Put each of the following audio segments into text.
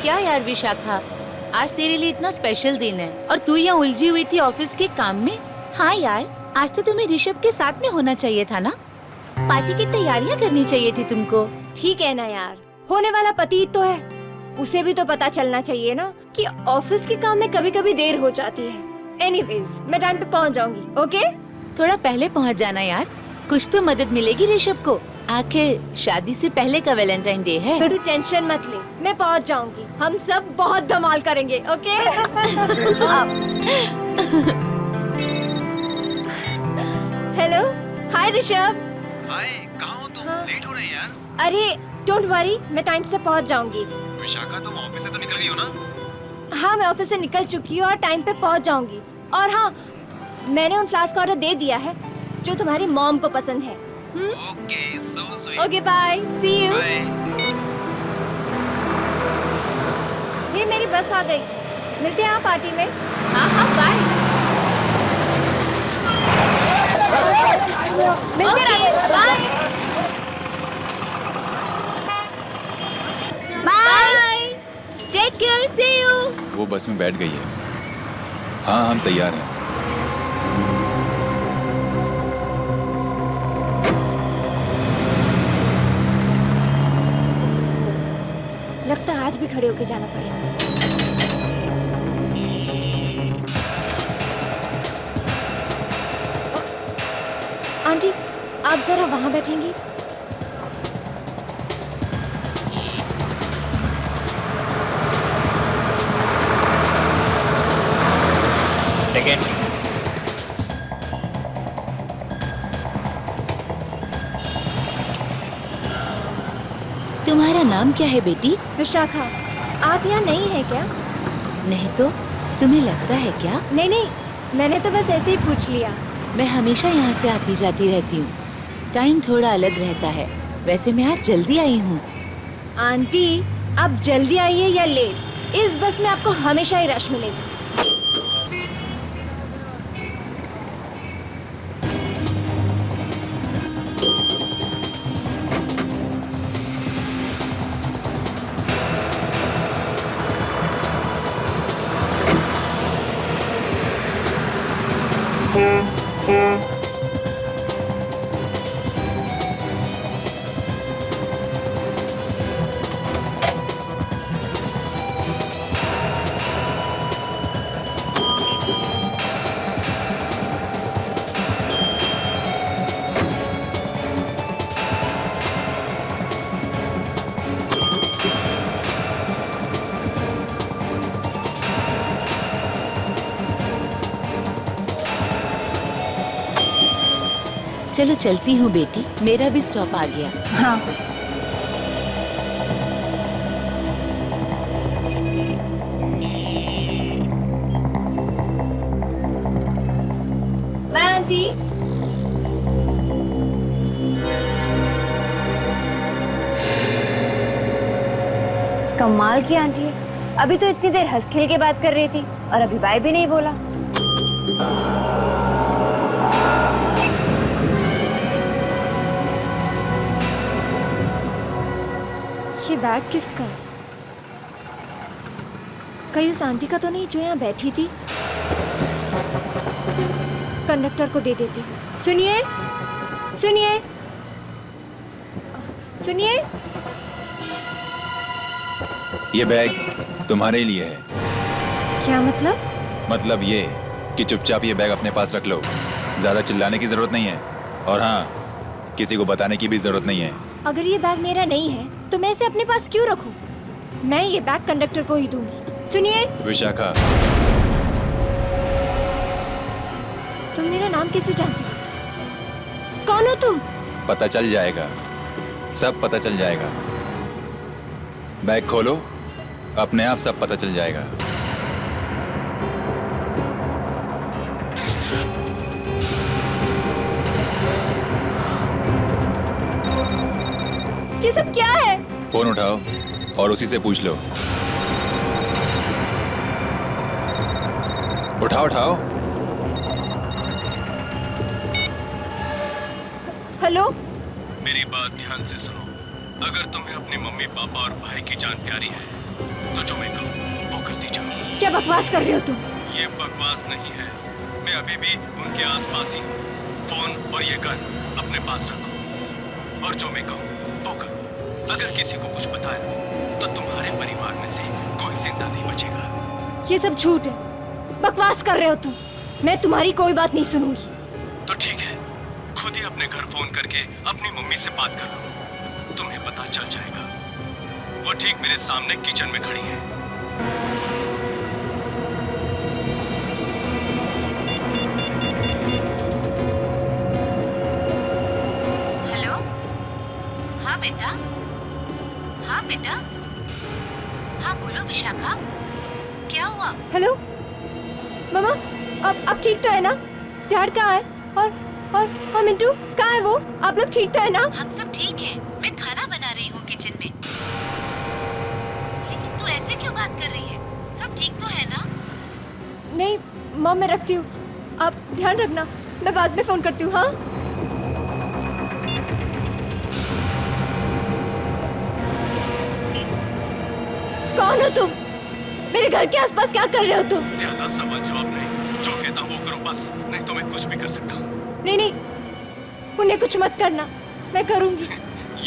क्या यार विशाखा, आज तेरे लिए इतना स्पेशल दिन है और तू यहाँ उलझी हुई थी ऑफिस के काम में। हाँ यार, आज तो तुम्हें ऋषभ के साथ में होना चाहिए था ना, पार्टी की तैयारियाँ करनी चाहिए थी तुमको। ठीक है ना यार, होने वाला पति तो है, उसे भी तो पता चलना चाहिए ना कि ऑफिस के काम में कभी कभी देर हो जाती है। एनीवेज, मैं टाइम पे पहुंच जाऊंगी। ओके? थोड़ा पहले पहुँच जाना यार, कुछ तो मदद मिलेगी ऋषभ को। आखिर शादी से पहले का वैलेंटाइन डे है। तो तू टेंशन मत ले, मैं पहुंच जाऊंगी। हम सब बहुत धमाल करेंगे। ओके? हेलो, हाय ऋषभ। हाय, कहाँ हो तुम? लेट हो रहे हैं यार। अरे डोंट वरी, मैं टाइम से पहुंच जाऊंगी। विशाखा, तुम ऑफिस से तो निकल गई हो ना? हाँ, मैं ऑफिस से निकल चुकी हूँ और टाइम पे पहुंच जाऊंगी। और हाँ, मैंने उन फ्लास्क का ऑर्डर दे दिया है जो तुम्हारी मॉम को पसंद है। Okay, so sweet. Okay, bye, see you. Bye. ये मेरी बस आ गई, मिलते हैं पार्टी में। हाँ हाँ, बाय। मिलते रहिए, bye bye, take care, see you. वो बस में बैठ गई है। हाँ, हम तैयार हैं। लगता है आज भी खड़े होके जाना पड़ेगा। आंटी, आप जरा वहां बैठेंगी? टिकट। तुम्हारा नाम क्या है बेटी? विशाखा। आप यहाँ नहीं है क्या? नहीं तो तुम्हें लगता है क्या? नहीं नहीं, मैंने तो बस ऐसे ही पूछ लिया। मैं हमेशा यहाँ से आती जाती रहती हूँ, टाइम थोड़ा अलग रहता है। वैसे मैं आज जल्दी आई हूँ। आंटी, आप जल्दी आइए या लेट, इस बस में आपको हमेशा ही रश मिलेगा। चलो चलती हूँ बेटी, मेरा भी स्टॉप आ गया। हाँ। Bye aunty. कमाल की आंटी है, अभी तो इतनी देर हंस खेल के बात कर रही थी और अभी बाय भी नहीं बोला। ये बैग किसका है? कहीं उस आंटी का तो नहीं जो यहाँ बैठी थी? कंडक्टर को दे देती। सुनिए, सुनिए, सुनिए। ये बैग तुम्हारे लिए है। क्या मतलब? मतलब ये कि चुपचाप ये बैग अपने पास रख लो। ज्यादा चिल्लाने की जरूरत नहीं है और हाँ, किसी को बताने की भी जरूरत नहीं है। अगर ये बैग मेरा नहीं है तो मैं इसे अपने पास क्यों रखूं? मैं ये बैग कंडक्टर को ही दूंगी। सुनिए। विशाखा, तुम मेरा नाम कैसे जानती हो? कौन हो तुम? पता चल जाएगा, सब पता चल जाएगा। बैग खोलो, अपने आप सब पता चल जाएगा। ये सब क्या है? फोन उठाओ और उसी से पूछ लो। उठाओ उठाओ। हेलो। मेरी बात ध्यान से सुनो। अगर तुम्हें अपनी मम्मी पापा और भाई की जान प्यारी है तो जो मैं कहूँ वो करती जाओ। क्या बकवास कर रहे हो तुम? ये बकवास नहीं है, मैं अभी भी उनके आसपास ही हूँ। फोन और ये गन अपने पास रखो और जो मैं कहूँ वो करो। अगर किसी को कुछ बताया तो तुम्हारे परिवार में से कोई जिंदा नहीं बचेगा। ये सब झूठ है, बकवास कर रहे हो तुम। मैं तुम्हारी कोई बात नहीं सुनूंगी। तो ठीक है, खुद ही अपने घर फोन करके अपनी मम्मी से बात कर लो, तुम्हें पता चल जाएगा। वो ठीक मेरे सामने किचन में खड़ी है। हेलो। हाँ बेटा। हाँ बेटा। हाँ बोलो विशाखा, क्या हुआ? हेलो मामा, आप ठीक तो है ना? डैड कहाँ है? और मिंटू कहाँ है? वो आप लोग ठीक तो है ना? हम सब ठीक है, मैं खाना बना रही हूँ किचन में। लेकिन तू ऐसे क्यों बात कर रही है? सब ठीक तो है ना? नहीं मॉम, मैं रखती हूँ, आप ध्यान रखना, मैं बाद में फोन करती हूँ। हाँ कौन हो तुम? मेरे घर के आसपास क्या कर रहे हो तुम? ज्यादा सवाल जवाब नहीं, जो कहता हूँ वो करो बस, नहीं तो मैं कुछ भी कर सकता हूँ। नहीं, उन्हें कुछ मत करना, मैं करूँगी।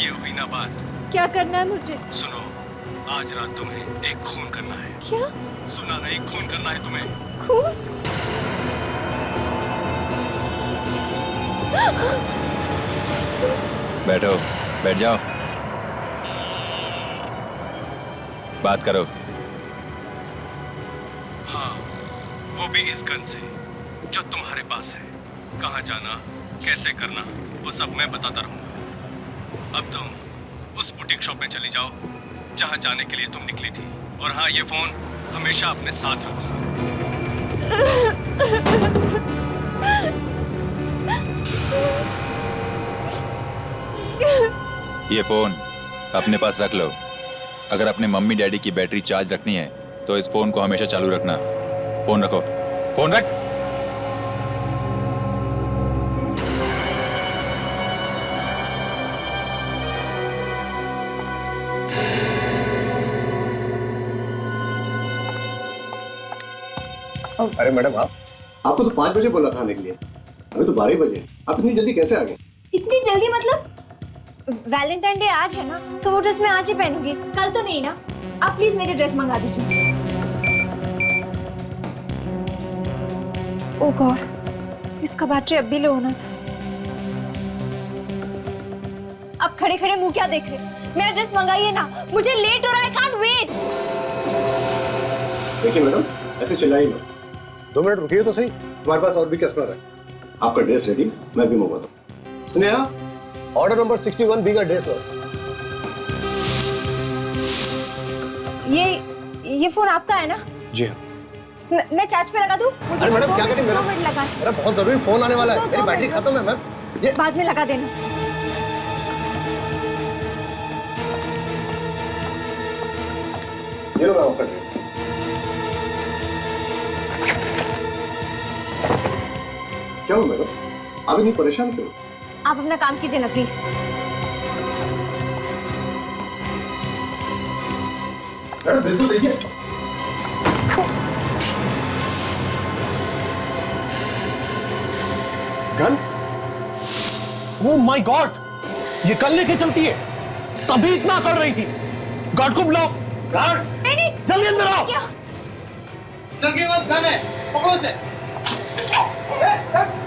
ये हुई ना बात। क्या करना है मुझे? सुनो, आज रात तुम्हें एक खून करना है। क्या सुना नहीं, खून करना है तुम्हें। खून? बैठो, बैठ जाओ, बात करो। हाँ, वो भी इस गन से जो तुम्हारे पास है। कहाँ जाना, कैसे करना, वो सब मैं बताता रहूंगा। अब तुम उस बुटीक शॉप में चली जाओ जहाँ जाने के लिए तुम निकली थी। और हाँ, ये फोन हमेशा अपने साथ रखो। ये फोन अपने पास रख लो। अगर अपने मम्मी डैडी की बैटरी चार्ज रखनी है तो इस फोन को हमेशा चालू रखना। फोन रखो, फोन रख। अरे मैडम, आपको तो 5 बजे बोला था आने के लिए, अभी तो 12 बजे। आप इतनी जल्दी कैसे आ गए? इतनी जल्दी मतलब? वैलेंटाइन डे आज है ना, तो वो ड्रेस मैं आज ही पहनूंगी, कल तो नहीं ना। आप प्लीज मेरी ड्रेस मंगा दीजिए। ओह गॉड, इसका बैटरी अब भी लो होना था। अब खड़े खड़े मुंह क्या देख रहे? मेरा ड्रेस मंगाइए ना, मुझे लेट हो रहा है, आई कांट वेट। देखिए मैडम, ऐसे चिल्लाइए मत, 2 मिनट रुकिए तो सही, तुम्हारे पास और भी कस्टमर है। आपका ड्रेस रेडी, मैं भी मंगवाता हूँ। स्नेहा, ऑर्डर नंबर 61 बी का ड्रेस हो। ये फोन आपका है ना? जी हाँ। मैं चार्ज पे लगा दूं? मुझे अरे मैडम, 2 क्या मिनट- करें? 2 मिनट लगा। मेरा बहुत जरूरी फोन आने वाला है, मेरी बैटरी खत्म है मैम। ये बाद में लगा देना। ये लो मैम आपका ड्रेस। क्या हुआ मैडम, आप इतनी परेशान क्यों? आप अपना काम कीजिए ना प्लीज। मैडम बिल्कुल देखिए। गन? ओह माय गॉड, ये कल लेके चलती है, तभी इतना कर रही थी। गार्ड को बुलाओ। गार्ड, नहीं, जल्दी अंदर आओ। क्या? सर के पास गन है, पकड़ो उसे।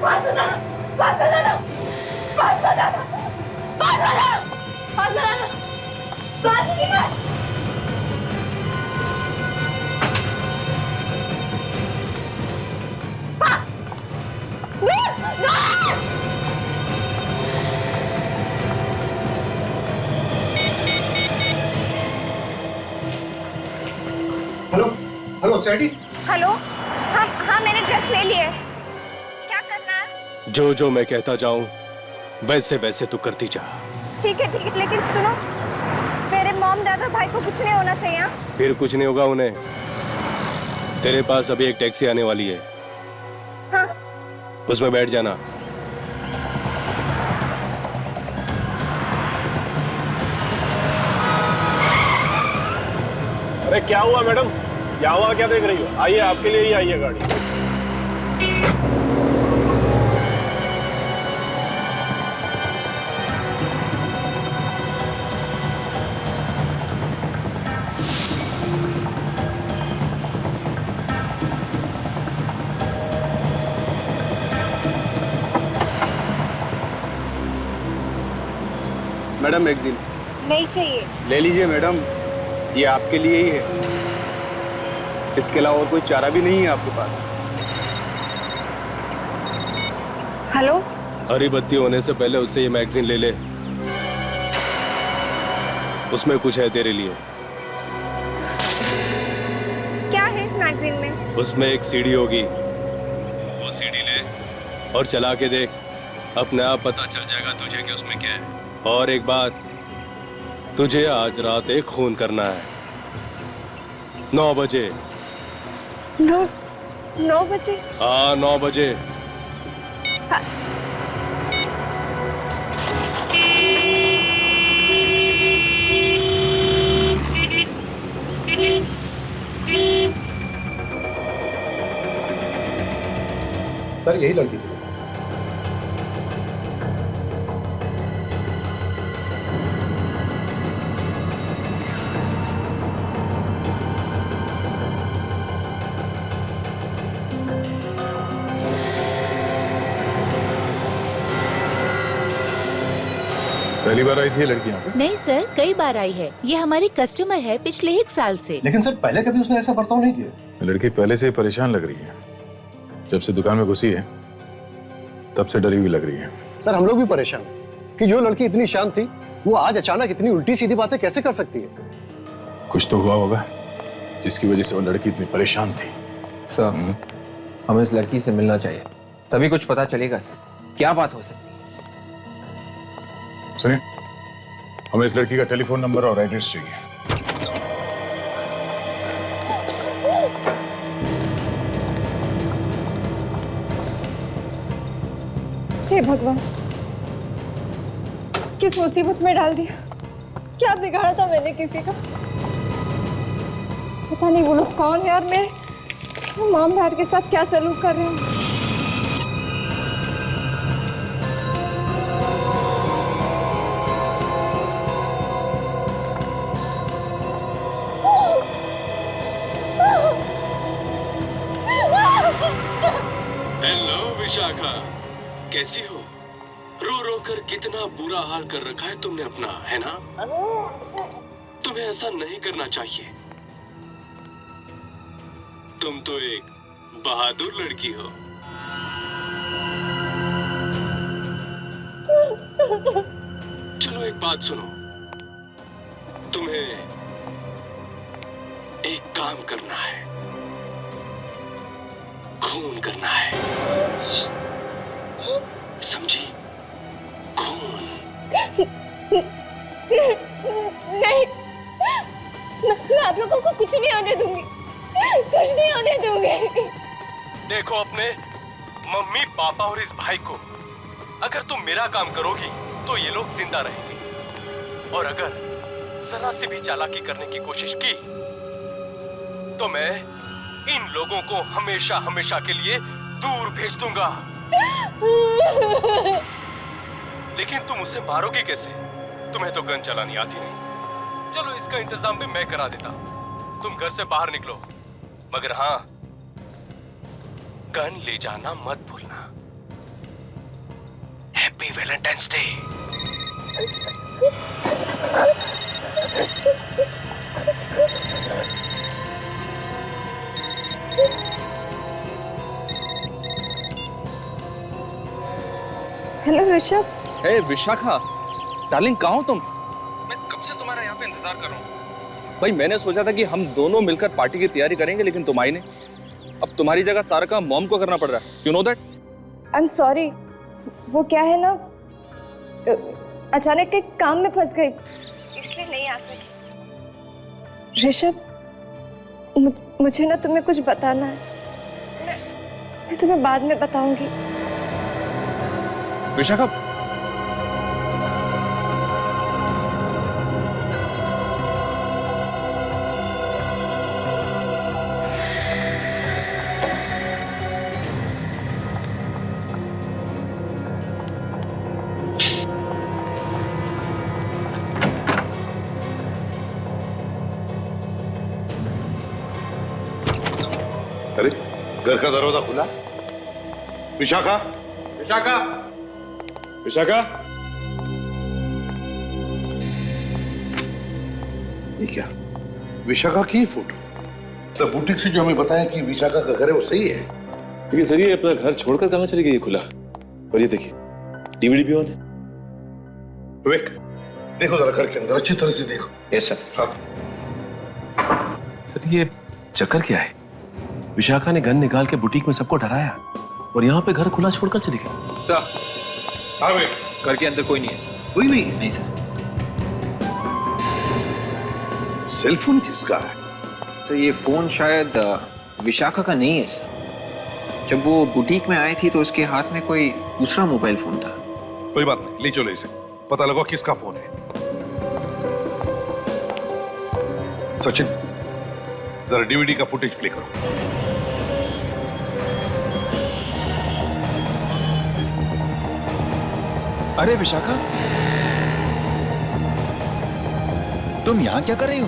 पास बताना, पास बताना, पास बताना, पास बताना, पास बताना, पास की बात। Hello hello सैडी। हेलो, हाँ मैंने ड्रेस ले ली है। क्या करना है? जो जो मैं कहता जाऊं वैसे वैसे तू करती जा। ठीक है, लेकिन सुनो, मेरे मॉम डैड और भाई को कुछ नहीं होना चाहिए। हाँ? फिर कुछ नहीं होगा उन्हें। तेरे पास अभी एक टैक्सी आने वाली है, हाँ। उसमें बैठ जाना। अरे क्या हुआ मैडम, यहाँ क्या देख रही हो? आइए, आपके लिए ही आई है गाड़ी। मैडम मैगजीन नहीं चाहिए। ले लीजिए मैडम, ये आपके लिए ही है। इसके अलावा और कोई चारा भी नहीं है आपके पास। हेलो, हरी बत्ती होने से पहले उससे ये मैगजीन ले ले, उसमें कुछ है तेरे लिए। क्या है इस मैगजीन में? उसमें एक सीडी होगी, वो सीडी ले और चला के देख, अपने आप पता चल जाएगा तुझे कि उसमें क्या है। और एक बात, तुझे आज रात एक खून करना है 9 बजे। 9 बजे? हाँ 9 बजे। सर यही लड़की थी। पहली बार आई थी ये लड़की यहाँ पे? नहीं सर, कई बार आई है। ये हमारी कस्टमर है पिछले 1 साल से। लेकिन सर पहले कभी उसने ऐसा बर्ताव नहीं किया। लड़की पहले से ही परेशान लग रही है। जब से दुकान में घुसी है तब से डरी हुई लग रही है। सर हम लोग भी परेशान हैं कि जो लड़की इतनी शांत थी वो आज अचानक इतनी उल्टी सीधी बातें कैसे कर सकती है। कुछ तो हुआ होगा जिसकी वजह से वो लड़की इतनी परेशान थी। सर, हमें इस लड़की से मिलना चाहिए, तभी कुछ पता चलेगा सर, क्या बात हो सकती है। सुनिए, हमें इस लड़की का टेलीफोन नंबर और एड्रेस चाहिए। हे भगवान, किस मुसीबत में डाल दिया। क्या बिगाड़ा था मैंने किसी का? पता नहीं वो लोग कौन है और मेरे मॉम डैड के साथ क्या सलूक कर रहे हैं। हेलो विशाखा, कैसी हो? रो रो कर कितना बुरा हाल कर रखा है तुमने अपना, है ना? तुम्हें ऐसा नहीं करना चाहिए। तुम तो एक बहादुर लड़की हो। चलो एक बात सुनो, तुम्हें एक काम करना है, खून करना है, समझी? खून। नहीं, मैं आप लोगों को कुछ नहीं होने दूंगी, कुछ नहीं होने दूंगी। देखो अपने मम्मी पापा और इस भाई को, अगर तुम मेरा काम करोगी तो ये लोग जिंदा रहेंगे, और अगर जरा सी भी चालाकी करने की कोशिश की तो मैं इन लोगों को हमेशा हमेशा के लिए दूर भेज दूंगा। लेकिन तुम उसे मारोगी कैसे? तुम्हें तो गन चलानी आती नहीं। चलो इसका इंतजाम भी मैं करा देता, तुम घर से बाहर निकलो, मगर हाँ, गन ले जाना मत भूलना। Happy Valentine's Day. Hello Rishabh. Hey Vishakha, darling कहाँ हो तुम? मैं कब से तुम्हारा यहाँ पे इंतजार कर रहा हूँ। भाई मैंने सोचा था कि हम दोनों मिलकर पार्टी की तैयारी करेंगे, लेकिन तुम आई नहीं। अब तुम्हारी जगह सारा काम मॉम को करना पड़ रहा है, you know that. I am sorry, वो क्या है ना, अचानक एक काम में फंस गई, इसलिए नहीं आ सकी। ऋषभ, मुझे ना तुम्हें कुछ बताना है, मैं तुम्हें बाद में बताऊंगी। विशाखा, घर का दरवाजा खुला? विशाखा, विशाखा, विशाखा, ये क्या? विशाखा की फोटो? तो बुटीक से जो हमें बताया कि विशाखा का घर है वो सही है? लेकिन सर ये अपना घर छोड़कर कहाँ चली गई है खुला? और ये देखिए डीवीडी भी ऑन है। विवेक, देखो जरा घर के अंदर अच्छी तरह से देखो। Yes sir. हाँ। सर ये चक्कर क्या है? विशाखा ने गन निकाल के बुटीक में सबको डराया और यहाँ पे घर खुला छोड़कर चली गई। सर, हाँ विवेक, घर के अंदर कोई नहीं है। कोई नहीं है? नहीं सर। सेलफोन किसका है? तो ये फोन शायद विशाखा का नहीं है सर। जब वो बुटीक में आई थी तो उसके हाथ में कोई दूसरा मोबाइल फोन था। कोई बात नहीं, ले चलो इसे, पता लगा किसका फोन है। सचिन, जरा डीवीडी का फुटेज प्ले करो। अरे विशाखा, तुम यहाँ क्या कर रही हो?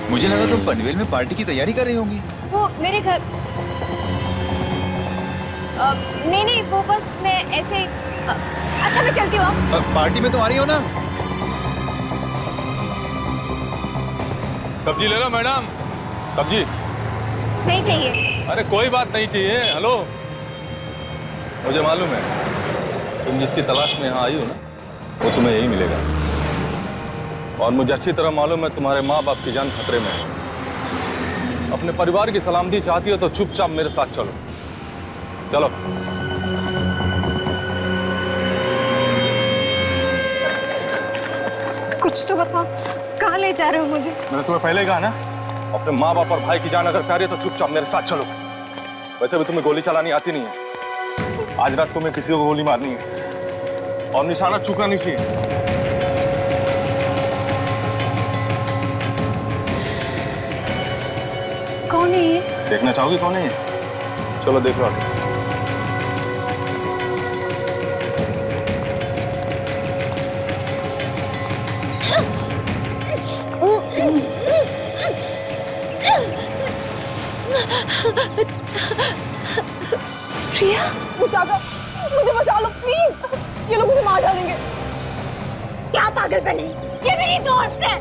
मुझे लगा तुम पनवेल में पार्टी की तैयारी कर रही होंगी। वो मेरे घर नहीं, वो बस मैं ऐसे अच्छा मैं चलती हूँ। पार्टी में तो आ रही हो ना? सब्जी ले लो मैडम, सब्जी। नहीं चाहिए। अरे कोई बात नहीं चाहिए। हेलो, मुझे मालूम है तुम जिसकी तलाश में यहाँ आई हो ना, वो तुम्हें यही मिलेगा। और मुझे अच्छी तरह मालूम है तुम्हारे माँ बाप की जान खतरे में है। अपने परिवार की सलामती चाहती हो तो चुपचाप मेरे साथ चलो। चलो। कुछ तो बताओ, कहाँ ले जा रहे हो मुझे? मैंने तुम्हें पहले कहा ना, अपने माँ बाप और भाई की जान अगर प्यारी है तो चुपचाप मेरे साथ चलो। वैसे भी तुम्हें गोली चलानी आती नहीं है। आज रात तुम्हें किसी को गोली मारनी है और निशाना चूकना नहीं चाहिए। कौन है ये? देखना चाहोगी कौन है ये? चलो देख लो आगे। प्रिया, विशाखा, मुझे बचा लो प्लीज। ये लोग मुझे मार डालेंगे। क्या पागलपन है? ये मेरी दोस्त है।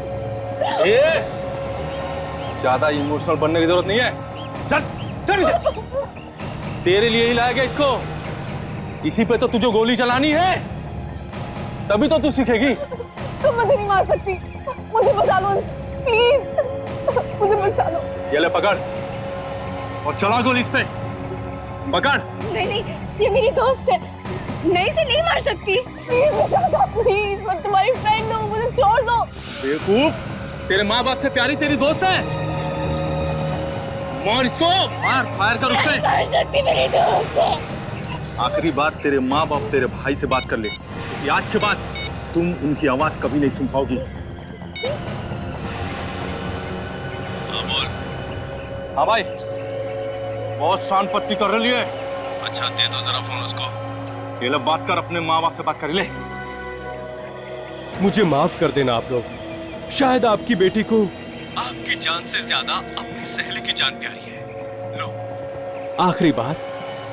ज्यादा इमोशनल बनने की जरूरत नहीं है। चल चल इसे। तेरे लिए ही लाया गया इसको। इसी पे तो तुझे गोली चलानी है, तभी तो तू सीखेगी। तुम मुझे नहीं मार सकती। मुझे बचा लो प्लीज। मुझे बचा लो। ये ले पकड़ और चला गोली इस पे। पकड़। नहीं, ये मेरी दोस्त है। मैं इसे नहीं मार सकती। प्लीज विशाखा, प्लीज, मैं तुम्हारी फ्रेंड हूँ, मुझे छोड़ दो। बेवकूफ, तेरे माँ बाप से प्यारी तेरी दोस्त है। मार इसको, मार, फायर कर उस पे। मार सकती, मेरी दोस्त है। आखिरी बात तेरे माँ बाप तेरे भाई से बात कर ले कि आज के बाद तुम उनकी आवाज कभी नहीं सुन पाओगी। हाँ बोल। हाँ भाई, बहुत शान पत्ती कर रही है। अच्छा दे दो जरा फोन उसको। ये लो बात कर, अपने माँ बाप से बात कर ले। मुझे माफ कर देना आप लोग। शायद आपकी बेटी को आपकी जान से ज्यादा अपनी सहेली की जान प्यारी है। लो आखिरी बात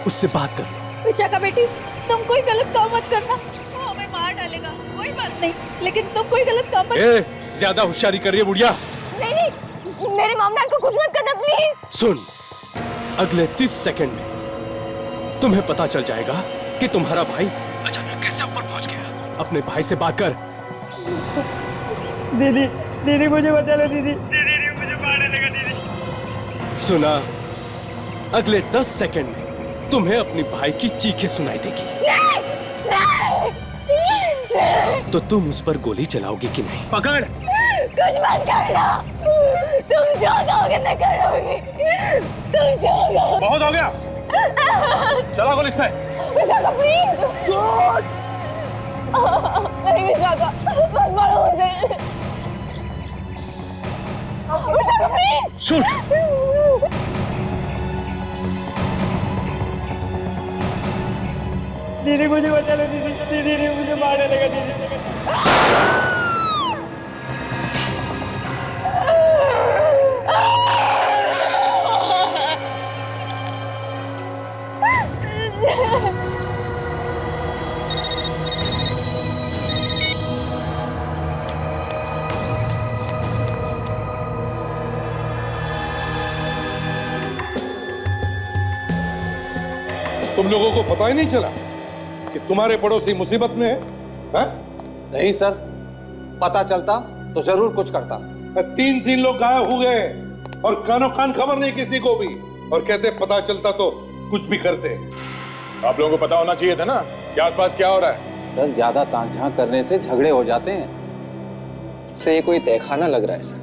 उससे बात कर लो। विशाखा बेटी, तुम कोई गलत काम मत करना। वो हमें मार डालेगा, कोई बात नहीं, लेकिन तुम कोई गलत काम मत। ज्यादा होशियारी कर रही है बुढ़िया। नहीं, मेरे मामला को कुछ मत करना प्लीज। सुन, अगले 30 सेकंड में तुम्हें पता चल जाएगा कि तुम्हारा भाई अचानक कैसे ऊपर पहुंच गया। अपने भाई से बात कर। दीदी मुझे बचा लो। दीदी मुझे मारने लगा। दीदी सुना, अगले 10 सेकंड में तुम्हें अपनी भाई की चीखें सुनाई देगी। तो तुम उस पर गोली चलाओगी कि नहीं? पकड़। कुछ मत करना। तुम जो कहोगे मैं करूंगी। तुम जो कहोगे। बहुत हो गया, चला गोली इस पे। विशाखा प्लीज। नहीं विशाखा, मत मारो मुझे। विशाखा प्लीज। शूट। दीदी मुझे बचा लो। दीदी मुझे मारने लगा। दीदी तुम लोगों को पता ही नहीं चला कि तुम्हारे पड़ोसी मुसीबत में है? नहीं सर, पता चलता तो जरूर कुछ करता। 3 लोग गायब हो गए और कानो कान खबर नहीं किसी को भी, और कहते पता चलता तो कुछ भी करते। आप लोगों को पता होना चाहिए था ना कि आसपास क्या हो रहा है। सर ज्यादा ताक झांक करने से झगड़े हो जाते हैं। सर ये कोई तहखाना लग रहा है सर,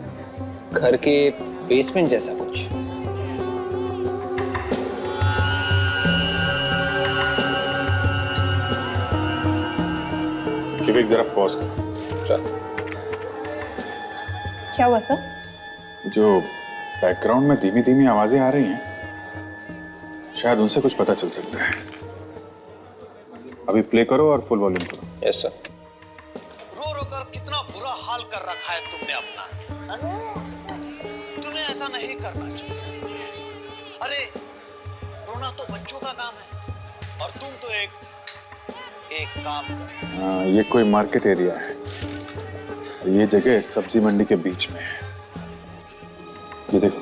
घर के बेसमेंट जैसा कुछ। विवेक जरा पॉज कर। चल। क्या हुआ सर? जो बैकग्राउंड में धीमी धीमी आवाजें आ रही हैं, शायद उनसे कुछ पता चल सकता है। अभी प्ले करो और फुल वॉल्यूम करो। Yes sir. रो रो कर कितना बुरा हाल कर रखा है तुमने अपना। तुम्हें ऐसा नहीं करना चाहिए। अरे रोना तो बच्चों का काम है और तुम तो एक काम कर। ये कोई मार्केट एरिया है। ये जगह सब्जी मंडी के बीच में है। ये देखो।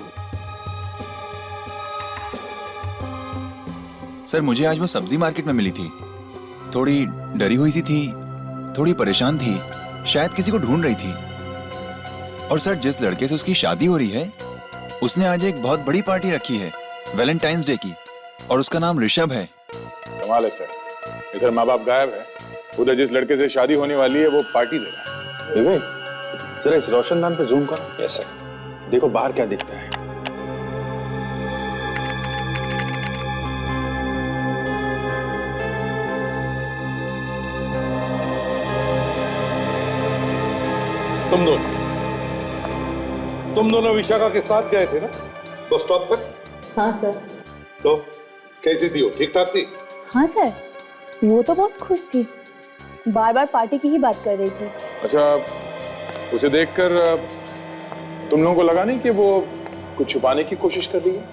सर मुझे आज वो सब्जी मार्केट में मिली थी। थोड़ी डरी हुई सी थी, थोड़ी परेशान थी, शायद किसी को ढूंढ रही थी। और सर जिस लड़के से उसकी शादी हो रही है, उसने आज एक बहुत बड़ी पार्टी रखी है वैलेंटाइंस डे की, और उसका नाम ऋषभ है। कमाल है सर, इधर माँ बाप गायब है, उधर जिस लड़के से शादी होने वाली है वो पार्टी दे रहा है। विवेक जरा इस रोशनदान पे जूम करो। Yes sir. देखो बाहर क्या दिखता है। तुम दोनों विशाखा के साथ गए थे ना बस स्टॉप तक? हाँ सर। तो कैसी थी वो? ठीक ठाक थी? हाँ सर, वो तो बहुत खुश थी, बार बार पार्टी की ही बात कर रही थी। अच्छा, उसे देखकर तुम लोगों को लगा नहीं कि वो कुछ छुपाने की कोशिश कर रही है?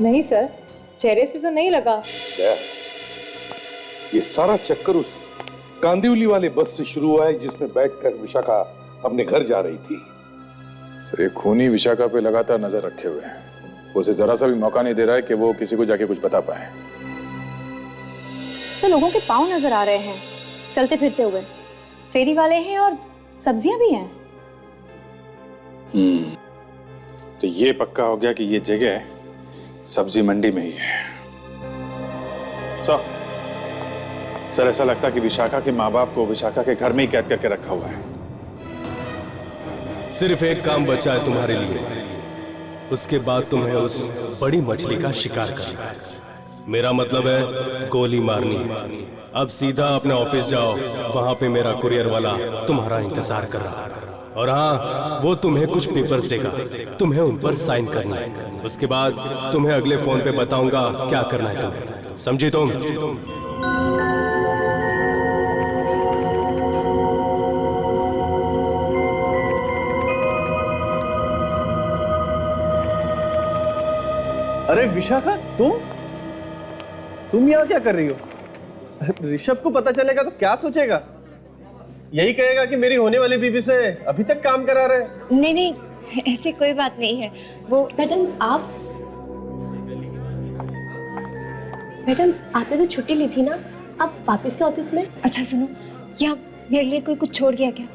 नहीं सर, चेहरे से तो नहीं लगा। ये सारा चक्कर उस कांदिवली वाले बस से शुरू हुआ है जिसमें बैठकर विशाखा अपने घर जा रही थी। सर ये खूनी विशाखा पे लगातार नजर रखे हुए हैं, उसे जरा सा भी मौका नहीं दे रहा है कि वो किसी को जाके कुछ बता पाए। सर लोगों के पाँव नजर आ रहे हैं चलते फिरते हुए, फेरी वाले हैं और सब्जियां भी हैं। तो ये पक्का हो गया कि ये जगह सब्जी मंडी में ही है। सर ऐसा लगता है कि विशाखा के माँ बाप को विशाखा के घर में ही कैद करके रखा हुआ है। सिर्फ एक काम बचा है तुम्हारे लिए, उसके बाद तुम्हें उस बड़ी मछली का शिकार करना है। मेरा मतलब है गोली मारनी। अब सीधा अपने ऑफिस जाओ, वहां पे मेरा कुरियर वाला तुम्हारा इंतजार कर रहा है। और हाँ, वो तुम्हें कुछ पेपर्स देगा, तुम्हें उन पर साइन करना है। उसके बाद तुम्हें अगले फोन पे बताऊंगा क्या करना है तुम्हें। समझी तुम? अरे विशाखा, तुम यहाँ क्या कर रही हो? ऋषभ को पता चलेगा तो क्या सोचेगा? यही कहेगा कि मेरी होने वाली बीवी से अभी तक काम करा रहे। नहीं नहीं, ऐसी कोई बात नहीं है। वो मैडम आपने तो छुट्टी ली थी ना, अब वापस से ऑफिस में? अच्छा सुनो, यहाँ मेरे लिए कोई कुछ छोड़ गया क्या?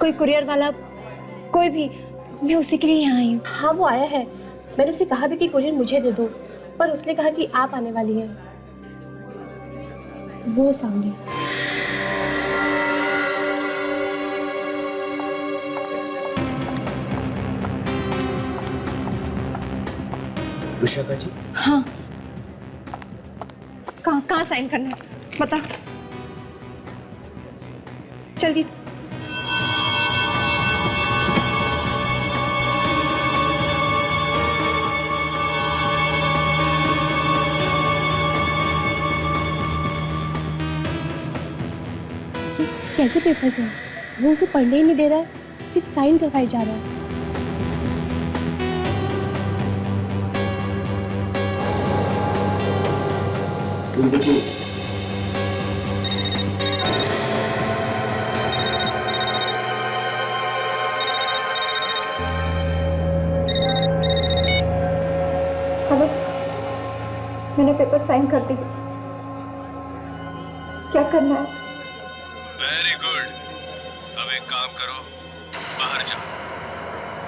कोई कुरियर वाला, कोई भी? मैं उसी के लिए यहाँ आई हूँ। हाँ वो आया है, मैंने उसे कहा भी कि कुरियर मुझे दे दो, पर उसने कहा कि आप आने वाली हैं। वो सामने। विशाखा जी? हाँ, कहाँ साइन करना है बता जल्दी। कैसे पेपर्स हैं? वो उसे पढ़ने ही नहीं दे रहा है, सिर्फ साइन करवाई जा रहा है। हेलो, मैंने पेपर साइन कर दी। क्या करना है? Very good. अब एक काम करो, बाहर जाओ।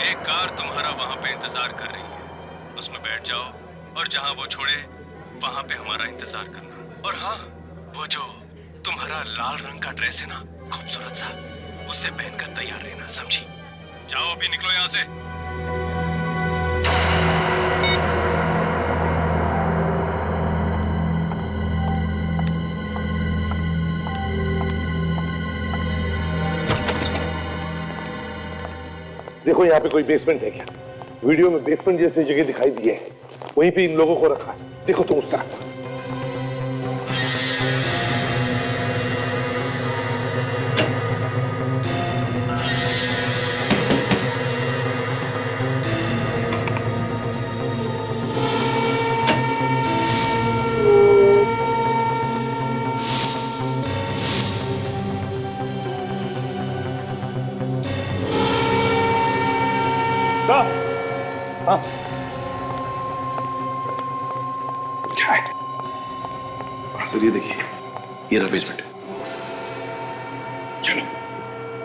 एक कार तुम्हारा वहां पे इंतजार कर रही है, उसमें बैठ जाओ और जहां वो छोड़े वहां पे हमारा इंतजार करना। और हाँ, वो जो तुम्हारा लाल रंग का ड्रेस है ना, खूबसूरत सा, उससे पहनकर तैयार रहना, समझी? जाओ अभी निकलो यहाँ से। देखो यहाँ पे कोई बेसमेंट है क्या? वीडियो में बेसमेंट जैसी जगह दिखाई दी है, वहीं पे इन लोगों को रखा है। देखो तुम उस तरफ। हाँ क्या है सर? ये देखिए, ये रहा बेसमेंट। चलो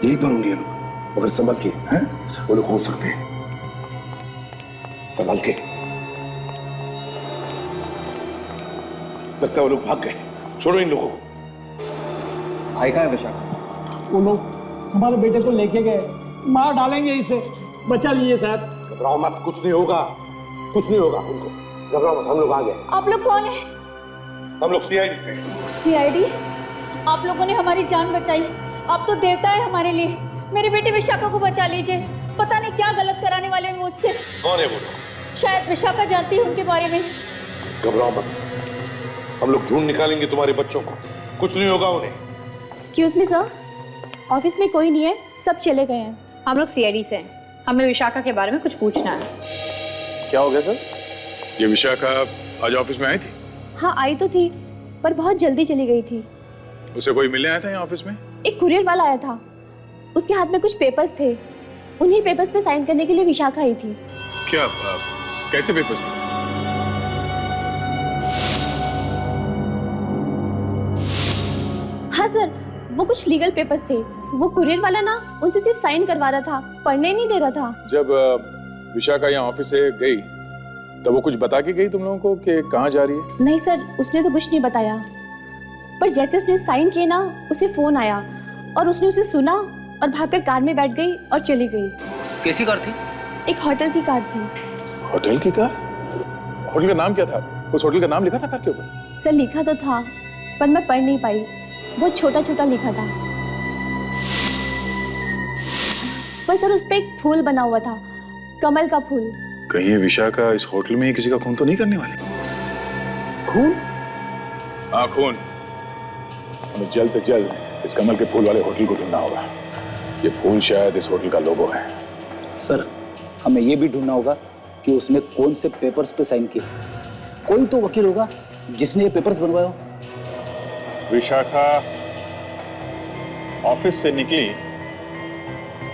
यहीं पर होंगे ये लोग, मगर संभल के। हैं? वो लोग हो सकते हैं, संभल के। लगता है वो लोग भाग गए। छोड़ो इन लोगों को। भाई कहाँ है विशाखा? वो लोग हमारे बेटे को लेके गए, मार डालेंगे इसे, बचा लिए शायद। घबराओ मत, कुछ नहीं होगा, कुछ नहीं होगा उनको। घबराओ मत, हम लोग आ गए। आप लोग कौन है? हम लोग सीआईडी से। सीआईडी? आप लोगों ने हमारी जान बचाई, आप तो देवता है हमारे लिए। मेरे बेटे विशाखा को बचा लीजिए, पता नहीं क्या गलत कराने वाले हैं मुझसे। कौन है वो लोग? शायद विशाखा जानती है उनके बारे में। घबराओ मत, हम लोग ढूंढ निकालेंगे तुम्हारे बच्चों को, कुछ नहीं होगा उन्हें। एक्सक्यूज मी सर, ऑफिस में कोई नहीं है, सब चले गए हैं। हम लोग सीआईडी से हैं, हमें विशाखा के बारे में कुछ पूछना है। क्या हो गया सर? ये विशाखा आज ऑफिस में आई थी? हाँ आई तो थी, पर बहुत जल्दी चली गई थी। उसे कोई मिलने आया था यहाँ ऑफिस में? एक कुरियर वाला आया था, उसके हाथ में कुछ पेपर्स थे, उन्हीं पेपर्स पे साइन करने के लिए विशाखा आई थी। क्या कैसे पेपर्स थे? हाँ सर, वो कुछ लीगल पेपर्स थे। वो कुरियर वाला ना उनसे सिर्फ साइन करवा रहा था, पढ़ने नहीं दे रहा था। जब विशाखा यहाँ ऑफिस से गई तब वो कुछ बता के गई तुम लोगों को कि कहाँ जा रही है? नहीं सर, उसने तो कुछ नहीं बताया, पर जैसे उसने साइन किए ना, उसे फोन आया और उसने उसे सुना और भागकर कार में बैठ गई और चली गई। कैसी कार थी? एक होटल की कार थी। होटल की कार? होटल का नाम क्या था? उस होटल का नाम लिखा था कार के ऊपर? सर लिखा तो था, पर मैं पढ़ नहीं पाई, बहुत छोटा छोटा लिखा था। पर सर उस पे एक फूल बना हुआ था, कमल का फूल। कहीं विशाखा इस होटल में ही किसी का खून तो नहीं करने वाली? खून? हाँ खून। हमें जल्द से जल्द इस कमल के फूल वाले होटल को ढूंढना होगा। ये फूल शायद इस होटल का लोगो है। सर हमें ये भी ढूंढना होगा कि उसने कौन से पेपर्स पे साइन किए। कोई तो वकील होगा जिसने ये पेपर्स बनवाए हो। विशाखा ऑफिस से निकली,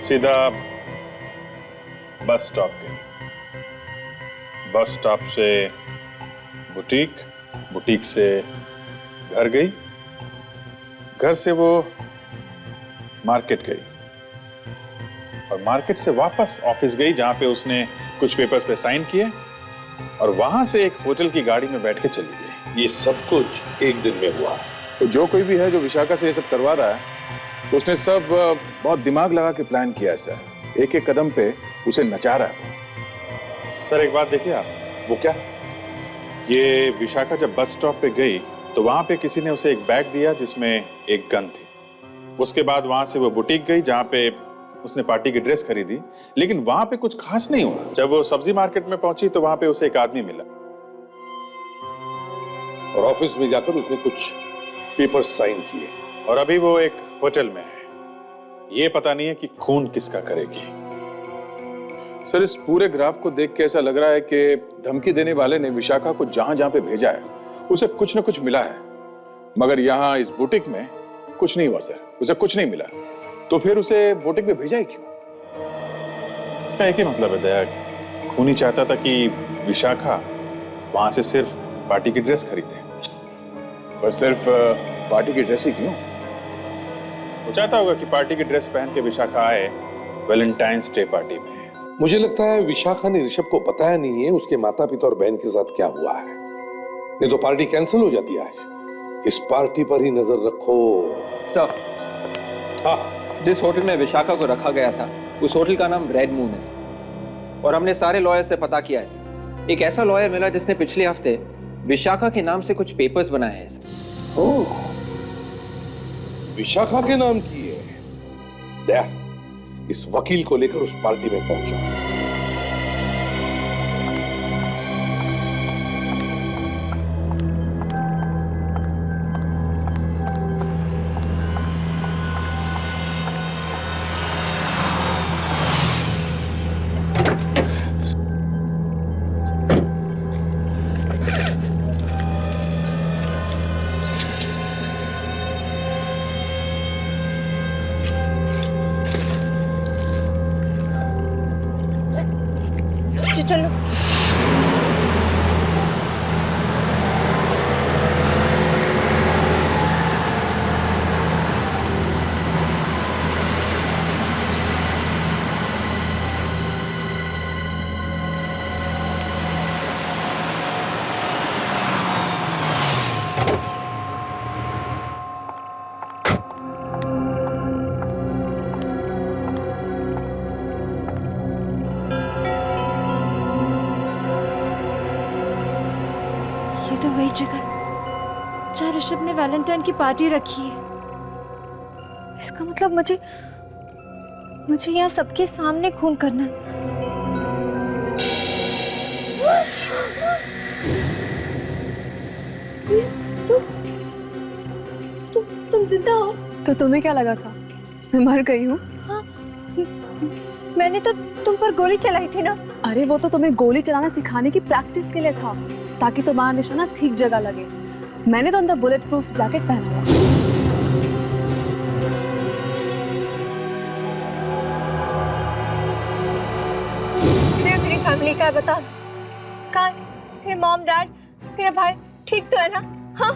सीधा बस स्टॉप गई, बस स्टॉप से बुटीक, बुटीक से घर गई, घर से वो मार्केट गई और मार्केट से वापस ऑफिस गई जहां पे उसने कुछ पेपर्स पे साइन किए और वहां से एक होटल की गाड़ी में बैठ के चली गई। ये सब कुछ एक दिन में हुआ। तो जो कोई भी है जो विशाखा से ये सब करवा रहा है, तो उसने सब बहुत दिमाग लगा के प्लान किया है सर। एक एक कदम पे उसे नचा रहा है। सर एक बात देखिए आप। वो क्या? ये विशाखा जब बस स्टॉप पे गई तो वहां पे किसी ने उसे एक बैग दिया जिसमें एक गन थी। उसके बाद वहां से वो बुटीक गई जहां पे उसने पार्टी की ड्रेस खरीदी, लेकिन वहां पे कुछ खास नहीं हुआ। जब वो सब्जी मार्केट में पहुंची तो वहां पे उसे एक आदमी मिला और ऑफिस में जाकर उसने कुछ पेपर साइन किए और अभी वो एक होटल में है। ये पता नहीं है कि खून किसका करेगी। सर इस पूरे ग्राफ को देख के ऐसा लग रहा है कि धमकी देने वाले ने विशाखा को जहां जहां पे भेजा है उसे कुछ न कुछ मिला है, मगर यहाँ इस बुटीक में कुछ नहीं हुआ सर। उसे कुछ नहीं मिला, तो फिर उसे बुटीक में भेजा ही क्यों? इसका एक ही मतलब है दया, खूनी चाहता था कि विशाखा वहां से सिर्फ पार्टी की ड्रेस खरीदे। पर सिर्फ पार्टी की ड्रेस ही क्यों? वो चाहता होगा कि पार्टी की ड्रेस पहन के विशाखा आए वैलेंटाइंस डे पार्टी में। मुझे लगता है विशाखा ने ऋषभ को बताया नहीं है उसके माता पिता और बहन के साथ क्या हुआ है, नहीं तो पार्टी कैंसिल हो जाती है आज। इस पार्टी पर ही नजर रखो। सर, जिस होटल में विशाखा को रखा गया था उस होटल का नाम रेड मून है सर, और हमने सारे लॉयर से पता किया है सर। एक ऐसा लॉयर मिला जिसने पिछले हफ्ते विशाखा के नाम से कुछ पेपर्स बनाए हैं सर। ओह, विशाखा के नाम की है। दया, इस वकील को लेकर उस पार्टी में पहुंचा। चलो वही जगह जहाँ ऋषभ ने वैलेंटाइन की पार्टी रखी है। इसका मतलब मुझे यहाँ सबके सामने खून करना है। तुम जिंदा हो? तो तुम्हें क्या लगा था मैं मर गई हूँ? हाँ, मैंने तो तुम पर गोली चलाई थी ना। अरे वो तो तुम्हें गोली चलाना सिखाने की प्रैक्टिस के लिए था, ताकि तुम्हारा निशाना ठीक जगह लगे। मैंने तो अंदर बुलेट प्रूफ जैकेट पहना हुआ। फिर मेरी फैमिली का बता, कहाँ? फिर मॉम डैड, मेरा भाई ठीक तो है ना? हाँ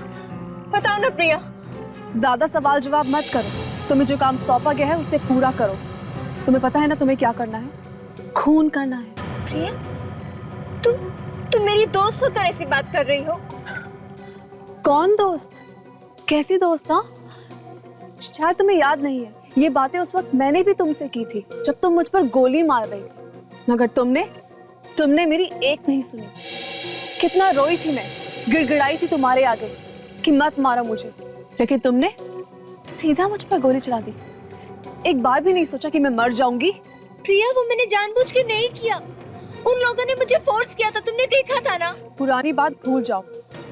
बताओ ना प्रिया। ज्यादा सवाल जवाब मत करो, तुम्हें जो काम सौंपा गया है उसे पूरा करो। तुम्हें पता है ना तुम्हें क्या करना है? खून करना है। प्रिया, तुम मेरी दोस्त होकर ऐसी बात कर रही हो? कौन दोस्त? कैसी दोस्त? हाँ, शायद तुम्हें याद नहीं है, ये बातें उस वक्त मैंने भी तुमसे की थी जब तुम मुझ पर गोली मार रही थी, मगर तुमने मेरी एक नहीं सुनी। कितना रोई थी मैं, गिड़गिड़ाई थी तुम्हारे आगे कि मत मारो मुझे, लेकिन तुमने सीधा मुझ पर गोली चला दी। एक बार भी नहीं सोचा कि मैं मर जाऊंगी। प्रिया, वो मैंने जानबूझ के नहीं किया, उन लोगों ने मुझे फोर्स किया था, तुमने देखा था ना। पुरानी बात भूल जाओ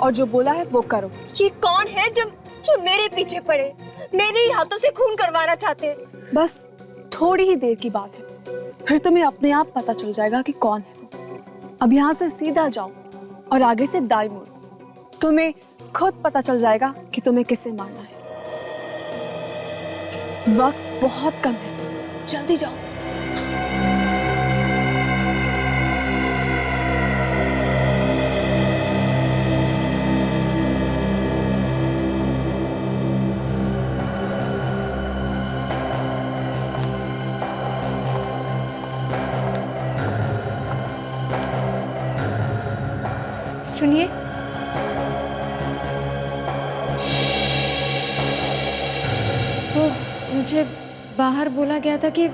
और जो बोला है वो करो। ये कौन है जो मेरे पीछे पड़े, मेरे ही हाथों से खून करवाना चाहते हैं? बस थोड़ी ही देर की बात है, फिर तुम्हें अपने आप पता चल जाएगा कि कौन है वो। अब यहाँ से सीधा जाओ और आगे से दाईं मुड़, तुम्हें खुद पता चल जाएगा कि तुम्हें किसे मारना है। वक्त बहुत कम है, जल्दी जाओ। सुनिए, वो मुझे बाहर बोला गया था कि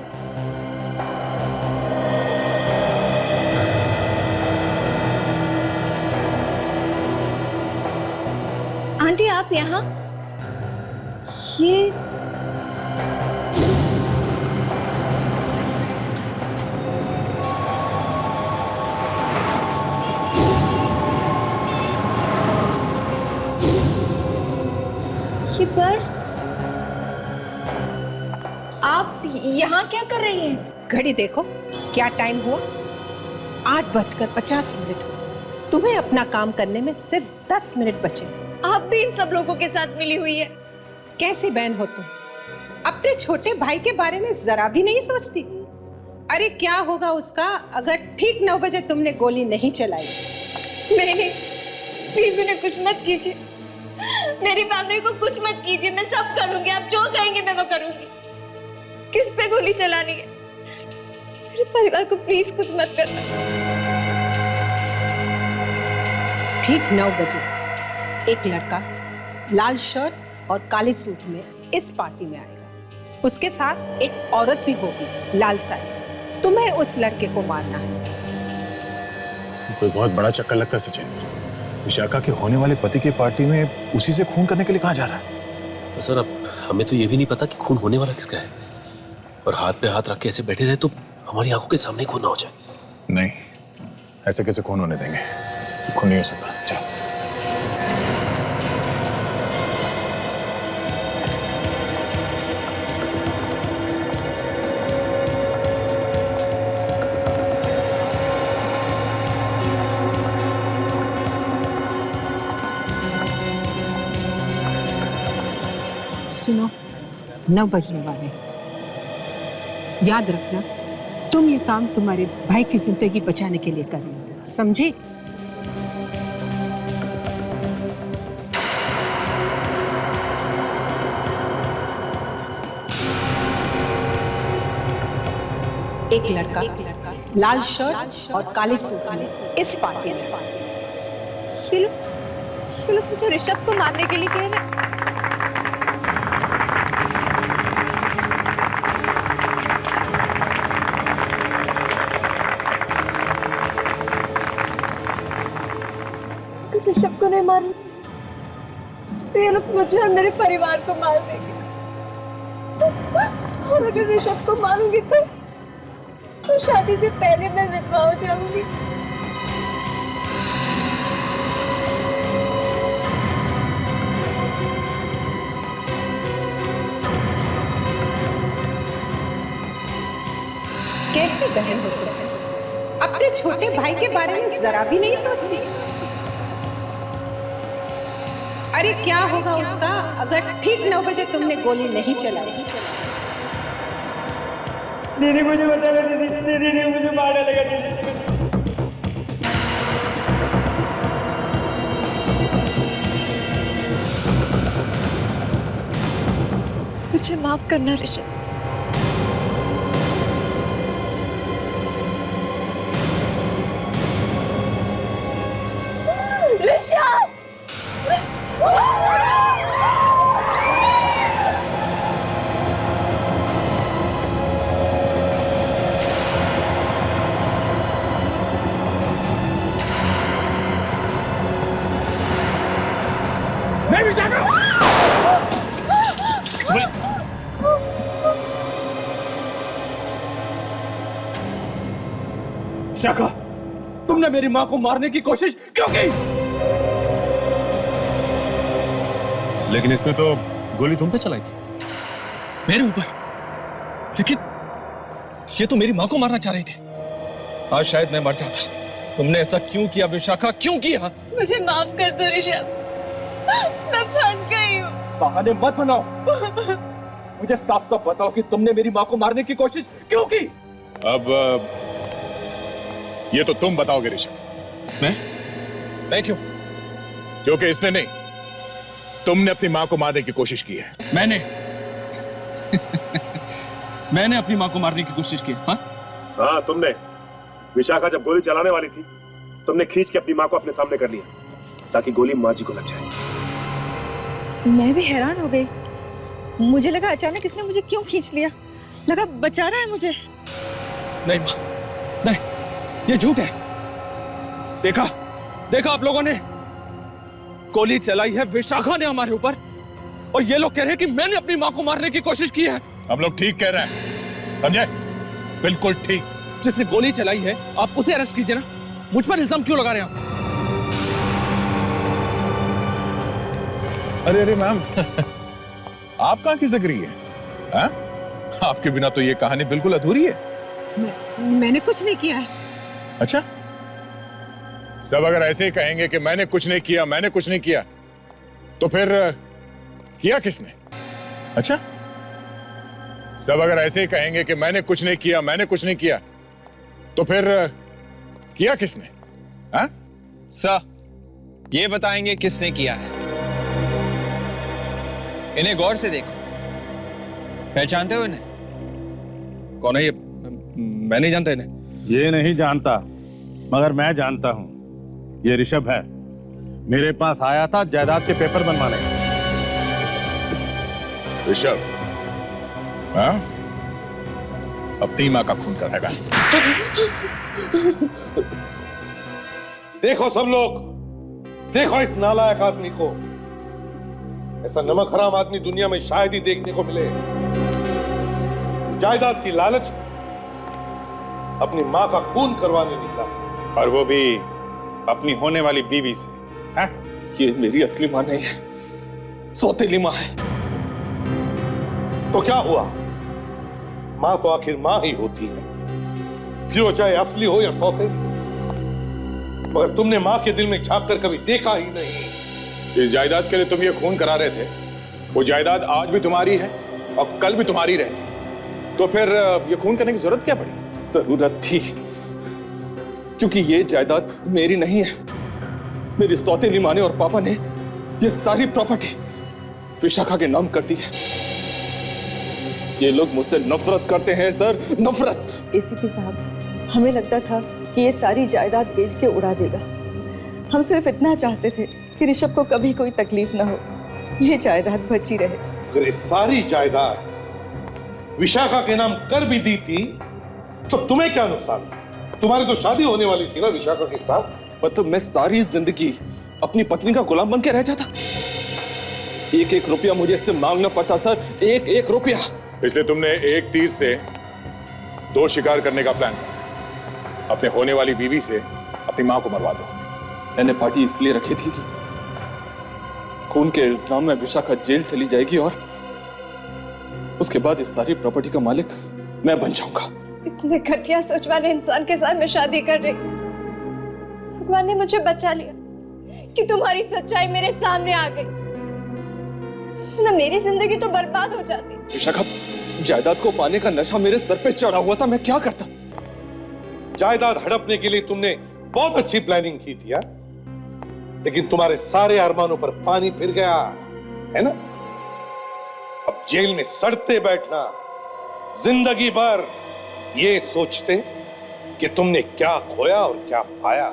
आंटी आप यहाँ? ये बर्फ, आप यहाँ क्या कर रही हैं? घड़ी देखो, क्या टाइम हुआ? 8:50 तुम्हें अपना काम करने में सिर्फ 10 मिनट बचे। आप भी इन सब लोगों के साथ मिली हुई है। कैसी बहन हो तुम? अपने छोटे भाई के बारे में जरा भी नहीं सोचती? अरे क्या होगा उसका अगर ठीक 9 बजे तुमने गोली नहीं चलाई? नहीं, प्लीज उन्हें कुछ मत कीजिए, मेरी फैमिली को कुछ मत कीजिए, मैं सब करूंगी, आप जो कहेंगे मैं वो करूंगी। किस पे गोली चलानी है? मेरे परिवार को प्लीज कुछ मत करना। ठीक 9 बजे एक लड़का लाल शर्ट और काले सूट में इस पार्टी में आएगा। उसके साथ एक औरत भी होगी लाल साड़ी में। तुम्हें उस लड़के को मारना है। कोई बहुत बड़ा चक्कर लगता है सचिन। विशाखा के होने वाले पति की पार्टी में उसी से खून करने के लिए कहाँ जा रहा है? सर अब हमें तो ये भी नहीं पता कि खून होने वाला किसका है, और हाथ पे हाथ रख के ऐसे बैठे रहे तो हमारी आंखों के सामने खून ना हो जाए। नहीं, ऐसे कैसे खून होने देंगे? खून नहीं हो सकता। चलो। सुनो, 9 बजने वाले। याद रखना, तुम ये काम तुम्हारे भाई की जिंदगी बचाने के लिए कर रही हो, समझी? एक लड़का लाल शर्ट और काले सूट में इस पार्टी में। ये लोग मुझे ऋषभ को मारने के लिए कह रहे हैं। ऋषभ को नहीं मार तो ये लोग मुझे और मेरे परिवार को मार देंगे। और अगर ऋषभ को मारूंगी तो शादी से पहले मैं विधवा हो जाऊंगी। कैसी बहन हो तुम? अपने छोटे भाई के बारे में जरा भी नहीं सोचती। अरे क्या होगा उसका अगर ठीक 9 बजे तुमने गोली नहीं चलाई? दीदी मुझे बचा ले, दीदी मुझे मारने लगा दीदी। मुझे माफ करना ऋषभ। ऋषभ! नहीं विशाखा! विशाखा, तुमने मेरी मां को मारने की कोशिश क्यों की? लेकिन इसने तो गोली तुम पे चलाई थी। मेरे ऊपर? लेकिन ये तो मेरी मां को मारना चाह रही थी। आज शायद मैं मर जाता। तुमने ऐसा क्यों किया विशाखा, क्यों किया? मुझे माफ कर दो ऋषभ, मैं फंस गई हूँ। बहाने मत बनाओ। मुझे साफ साफ बताओ कि तुमने मेरी मां को मारने की कोशिश क्यों की? अब ये तो तुम बताओगे ऋषभ। मैं क्यों? क्योंकि इसने नहीं, तुमने अपनी मां को मारने की कोशिश की है। मैंने मैंने अपनी मां को मारने की कोशिश की। हाँ तुमने। विशाखा जब गोली चलाने वाली थी, तुमने खींच के अपनी मां को अपने सामने कर लिया ताकि गोली मां जी को लग जाए। मैं भी हैरान हो गई। मुझे लगा अचानक इसने मुझे क्यों खींच लिया, लगा बचा रहा है मुझे। नहीं मां, नहीं, ये झूठ है। देखा देखा आप लोगों ने, गोली चलाई है विशाखा ने हमारे ऊपर, और ये लोग कह रहे हैं कि मैंने अपनी मां को मारने की कोशिश की है। हम लोग ठीक कह रहे हैं, समझे? बिल्कुल ठीक। जिसने गोली चलाई है आप उसे अरेस्ट कीजिए ना, मुझ पर इल्जाम क्यों लगा रहे हैं आप? अरे अरे मैम, आप कहाँ की जिक्री है? हाँ? आपके बिना तो ये कहानी बिल्कुल अधूरी है। मैंने कुछ नहीं किया है। अच्छा, सब अगर ऐसे ही कहेंगे कि मैंने कुछ नहीं किया, मैंने कुछ नहीं किया, तो फिर किया किसने? अच्छा, सब अगर ऐसे ही कहेंगे कि मैंने कुछ नहीं किया, मैंने कुछ नहीं किया, तो फिर किया किसने? हाँ? सर, ये बताएंगे किसने किया है। इन्हें गौर से देखो, पहचानते हो इन्हें? कौन है ये? मैं नहीं जानता इन्हें। ये नहीं जानता, मगर मैं जानता हूँ। ये ऋषभ है, मेरे पास आया था जायदाद के पेपर बनवाने। ऋषभ, हाँ? अपनी माँ का खून करेगा। देखो सब लोग, देखो इस नालायक आदमी को। ऐसा नमक हराम आदमी दुनिया में शायद ही देखने को मिले। जायदाद की लालच अपनी माँ का खून करवाने निकला, और वो भी अपनी होने वाली बीवी से। है? ये मेरी असली माँ नहीं है, सौतेली माँ है। तो क्या हुआ? माँ तो आखिर माँ ही होती है, फिर वो चाहे असली हो या सौतेली। मगर तुमने माँ के दिल में झांक कर कभी देखा ही नहीं। इस जायदाद के लिए तुम ये खून करा रहे थे, वो जायदाद आज भी तुम्हारी है और कल भी तुम्हारी रहेगी। तो फिर ये खून करने की जरूरत क्या पड़ी? जरूरत थी, क्योंकि ये जायदाद मेरी नहीं है। मेरी सौतेली माँ ने और पापा ने ये सारी प्रॉपर्टी विशाखा के नाम कर दी है। ये लोग मुझसे नफरत करते हैं सर, नफरत। एसीपी साहब, हमें लगता था कि ये सारी जायदाद बेच के उड़ा देगा। हम सिर्फ इतना चाहते थे कि ऋषभ को कभी कोई तकलीफ ना हो, ये जायदाद बची रहे। अगर ये सारी जायदाद विशाखा के नाम कर भी दी थी तो तुम्हें क्या नुकसान? तुम्हारी तो शादी होने वाली थी ना विशाखा के साथ। मतलब मैं सारी जिंदगी अपनी पत्नी का गुलाम बन के रह जाता। एक एक रुपया मुझे इससे मांगना पड़ता सर, एक एक रुपया। इसलिए तुमने एक तीर से दो शिकार करने का प्लान किया। अपने होने वाली बीवी से अपनी मां को मरवा दो। मैंने पार्टी इसलिए रखी थी कि खून के इल्जाम में विशाखा जेल चली जाएगी और उसके बाद इस सारी प्रॉपर्टी का मालिक मैं बन जाऊंगा। इतने घटिया सोच वाले इंसान के साथ मैं शादी कर रही थी। भगवान ने मुझे बचा लिया कि तुम्हारी सच्चाई मेरे सामने आ गई, ना मेरी जिंदगी तो बर्बाद हो जाती। विशाखा, जायदाद को पाने का नशा मेरे सर पे चढ़ा हुआ था, मैं क्या करता? जायदाद हड़पने के लिए तुमने बहुत अच्छी प्लानिंग की थी यार, लेकिन तुम्हारे सारे अरमानों पर पानी फिर गया है ना। अब जेल में सड़ते बैठना, जिंदगी भर ये सोचते कि तुमने क्या खोया और क्या पाया।